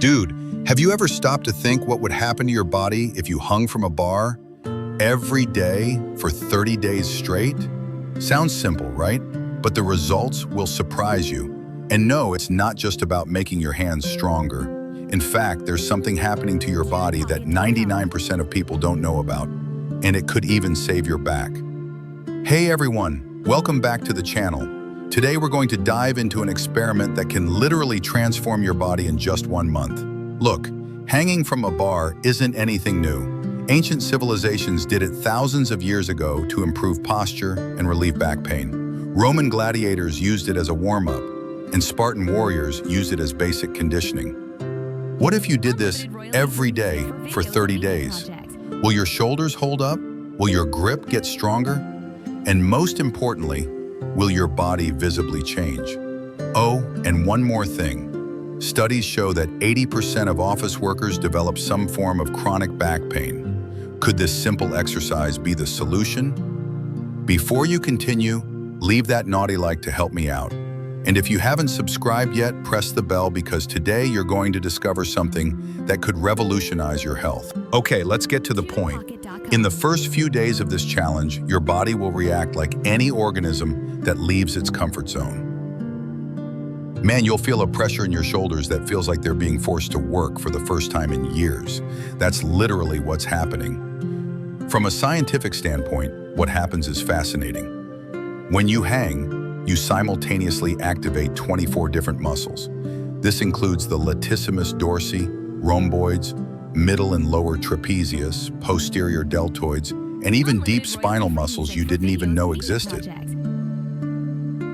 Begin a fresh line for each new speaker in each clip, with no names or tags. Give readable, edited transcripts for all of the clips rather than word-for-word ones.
Dude, have you ever stopped to think what would happen to your body if you hung from a bar every day for 30 days straight? Sounds simple, right? But the results will surprise you. And no, it's not just about making your hands stronger. In fact, there's something happening to your body that 99% of people don't know about, and it could even save your back. Hey everyone, welcome back to the channel. Today we're going to dive into an experiment that can literally transform your body in just 1 month. Look, hanging from a bar isn't anything new. Ancient civilizations did it thousands of years ago to improve posture and relieve back pain. Roman gladiators used it as a warm-up, and Spartan warriors used it as basic conditioning. What if you did this every day for 30 days? Will your shoulders hold up? Will your grip get stronger? And most importantly, will your body visibly change? Oh, and one more thing. Studies show that 80% of office workers develop some form of chronic back pain. Could this simple exercise be the solution? Before you continue, leave that naughty like to help me out. And if you haven't subscribed yet, press the bell because today you're going to discover something that could revolutionize your health. Okay, let's get to the point. In the first few days of this challenge, your body will react like any organism that leaves its comfort zone. Man, you'll feel a pressure in your shoulders that feels like they're being forced to work for the first time in years. That's literally what's happening. From a scientific standpoint, what happens is fascinating. When you hang, you simultaneously activate 24 different muscles. This includes the latissimus dorsi, rhomboids, middle and lower trapezius, posterior deltoids, and even deep spinal muscles you didn't even know existed.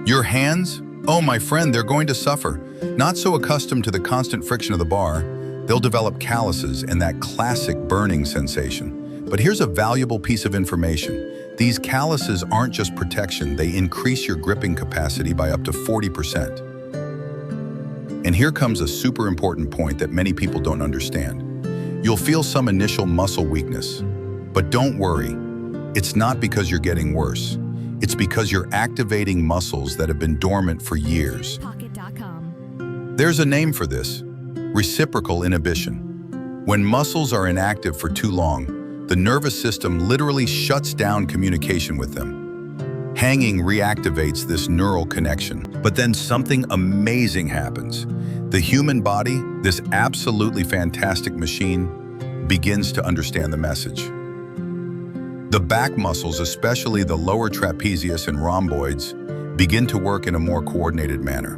Your hands? Oh, my friend, they're going to suffer. Not so accustomed to the constant friction of the bar, they'll develop calluses and that classic burning sensation. But here's a valuable piece of information. These calluses aren't just protection, they increase your gripping capacity by up to 40%. And here comes a super important point that many people don't understand. You'll feel some initial muscle weakness, but don't worry. It's not because you're getting worse. It's because you're activating muscles that have been dormant for years. There's a name for this: reciprocal inhibition. When muscles are inactive for too long, the nervous system literally shuts down communication with them. Hanging reactivates this neural connection. But then something amazing happens. The human body, this absolutely fantastic machine, begins to understand the message. The back muscles, especially the lower trapezius and rhomboids, begin to work in a more coordinated manner.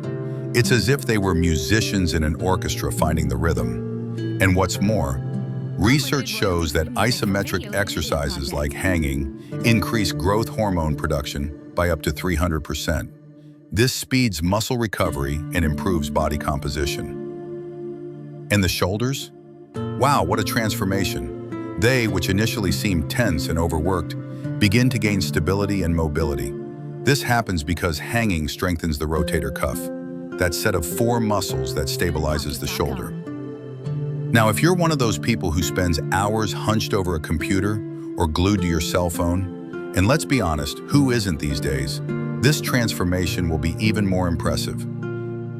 It's as if they were musicians in an orchestra finding the rhythm. And what's more, research shows that isometric exercises like hanging increase growth hormone production by up to 300%. This speeds muscle recovery and improves body composition. And the shoulders? Wow, what a transformation. They, which initially seem tense and overworked, begin to gain stability and mobility. This happens because hanging strengthens the rotator cuff, that set of 4 muscles that stabilizes the shoulder. Now, if you're one of those people who spends hours hunched over a computer or glued to your cell phone, and let's be honest, who isn't these days, this transformation will be even more impressive.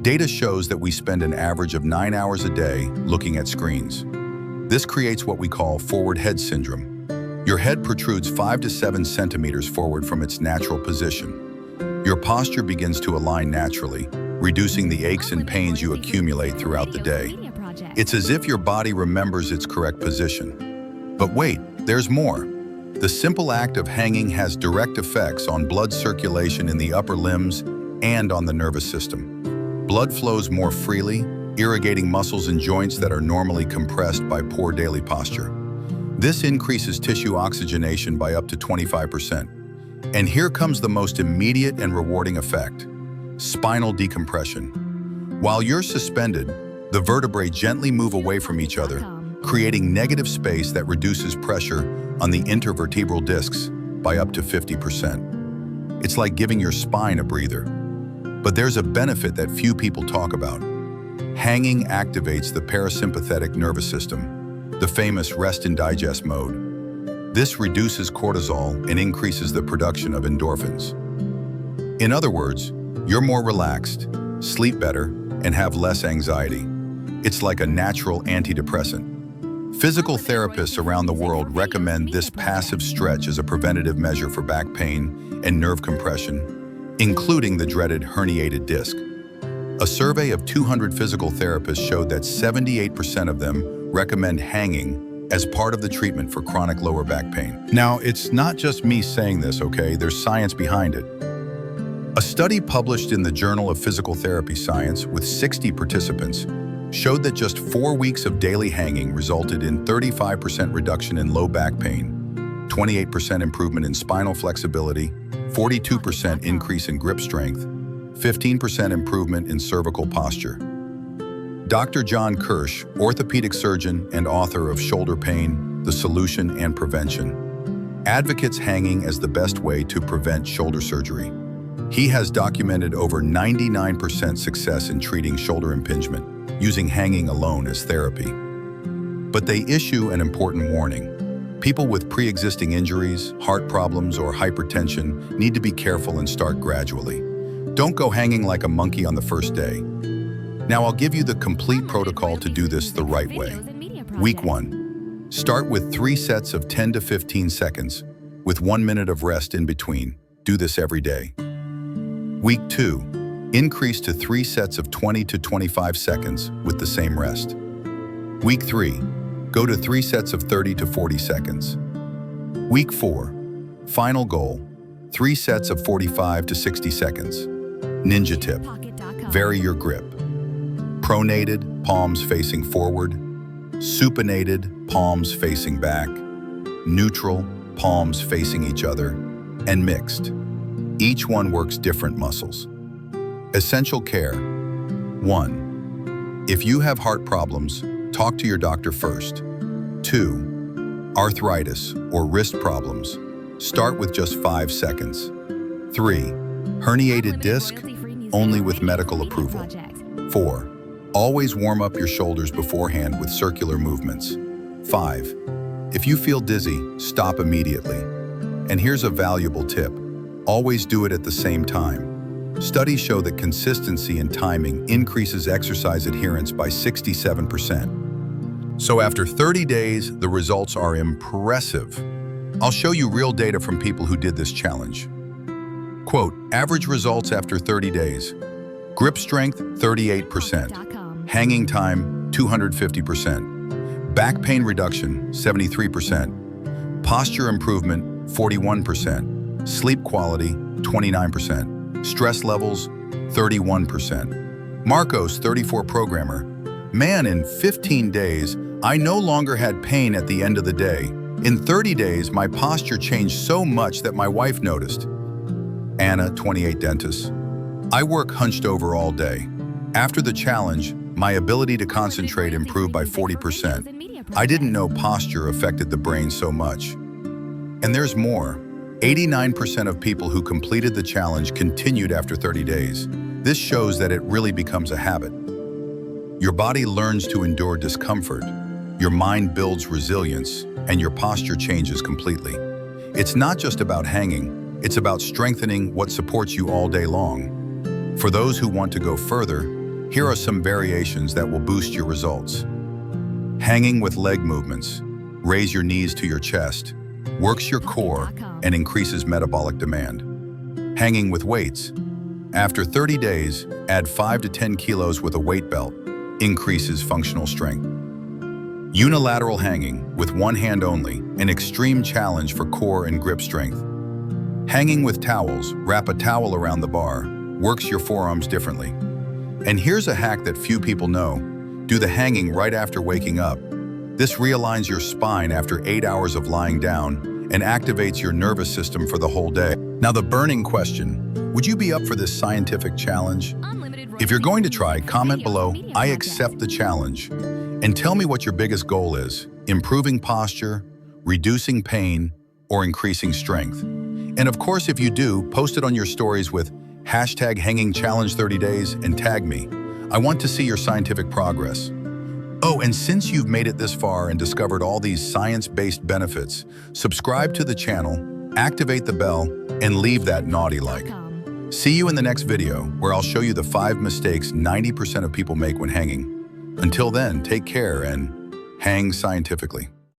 Data shows that we spend an average of 9 hours a day looking at screens. This creates what we call forward head syndrome. Your head protrudes 5 to 7 centimeters forward from its natural position. Your posture begins to align naturally, reducing the aches and pains you accumulate throughout the day. It's as if your body remembers its correct position. But wait, there's more. The simple act of hanging has direct effects on blood circulation in the upper limbs and on the nervous system. Blood flows more freely, irrigating muscles and joints that are normally compressed by poor daily posture. This increases tissue oxygenation by up to 25%. And here comes the most immediate and rewarding effect: spinal decompression. While you're suspended, the vertebrae gently move away from each other, creating negative space that reduces pressure on the intervertebral discs by up to 50%. It's like giving your spine a breather. But there's a benefit that few people talk about. Hanging activates the parasympathetic nervous system, the famous rest and digest mode. This reduces cortisol and increases the production of endorphins. In other words, you're more relaxed, sleep better, and have less anxiety. It's like a natural antidepressant. Physical therapists around the world recommend this passive stretch as a preventative measure for back pain and nerve compression, including the dreaded herniated disc. A survey of 200 physical therapists showed that 78% of them recommend hanging as part of the treatment for chronic lower back pain. Now, it's not just me saying this, okay? There's science behind it. A study published in the Journal of Physical Therapy Science with 60 participants showed that just 4 weeks of daily hanging resulted in 35% reduction in low back pain, 28% improvement in spinal flexibility, 42% increase in grip strength, 15% improvement in cervical posture. Dr. John Kirsch, orthopedic surgeon and author of Shoulder Pain, The Solution and Prevention, advocates hanging as the best way to prevent shoulder surgery. He has documented over 99% success in treating shoulder impingement, using hanging alone as therapy. But they issue an important warning. People with pre-existing injuries, heart problems, or hypertension need to be careful and start gradually. Don't go hanging like a monkey on the first day. Now I'll give you the complete protocol to do this the right way. Week 1. Start with 3 sets of 10 to 15 seconds, with 1 minute of rest in between. Do this every day. Week 2. Increase to 3 sets of 20 to 25 seconds with the same rest. Week 3. Go to 3 sets of 30 to 40 seconds. Week 4. Final goal, 3 sets of 45 to 60 seconds. Ninja tip, vary your grip. Pronated, palms facing forward. Supinated, palms facing back. Neutral, palms facing each other. And mixed. Each one works different muscles. Essential care. 1. If you have heart problems, talk to your doctor first. 2. Arthritis or wrist problems, start with just 5 seconds. 3. Herniated disc, only with medical approval. 4. Always warm up your shoulders beforehand with circular movements. 5. If you feel dizzy, stop immediately. And here's a valuable tip. Always do it at the same time. Studies show that consistency and timing increases exercise adherence by 67%. So after 30 days, the results are impressive. I'll show you real data from people who did this challenge. Quote, average results after 30 days. Grip strength, 38%. Hanging time, 250%. Back pain reduction, 73%. Posture improvement, 41%. Sleep quality, 29%. Stress levels, 31%. Marcos, 34 programmer. Man, in 15 days, I no longer had pain at the end of the day. In 30 days, my posture changed so much that my wife noticed. Anna, 28 dentist. I work hunched over all day. After the challenge, my ability to concentrate improved by 40%. I didn't know posture affected the brain so much. And there's more. 89% of people who completed the challenge continued after 30 days. This shows that it really becomes a habit. Your body learns to endure discomfort, your mind builds resilience, and your posture changes completely. It's not just about hanging, it's about strengthening what supports you all day long. For those who want to go further, here are some variations that will boost your results. Hanging with leg movements. Raise your knees to your chest. Works your core and increases metabolic demand. Hanging with weights. After 30 days, add 5 to 10 kilos with a weight belt. Increases functional strength. Unilateral hanging with one hand only, an extreme challenge for core and grip strength. Hanging with towels, wrap a towel around the bar, works your forearms differently. And here's a hack that few people know. Do the hanging right after waking up. This realigns your spine after 8 hours of lying down and activates your nervous system for the whole day. Now the burning question, would you be up for this scientific challenge? If you're going to try, comment below, I accept the challenge. And tell me what your biggest goal is, improving posture, reducing pain, or increasing strength. And of course, if you do, post it on your stories with #HangingChallenge30days and tag me. I want to see your scientific progress. Oh, and since you've made it this far and discovered all these science-based benefits, subscribe to the channel, activate the bell, and leave that naughty like. See you in the next video, where I'll show you the 5 mistakes 90% of people make when hanging. Until then, take care and hang scientifically.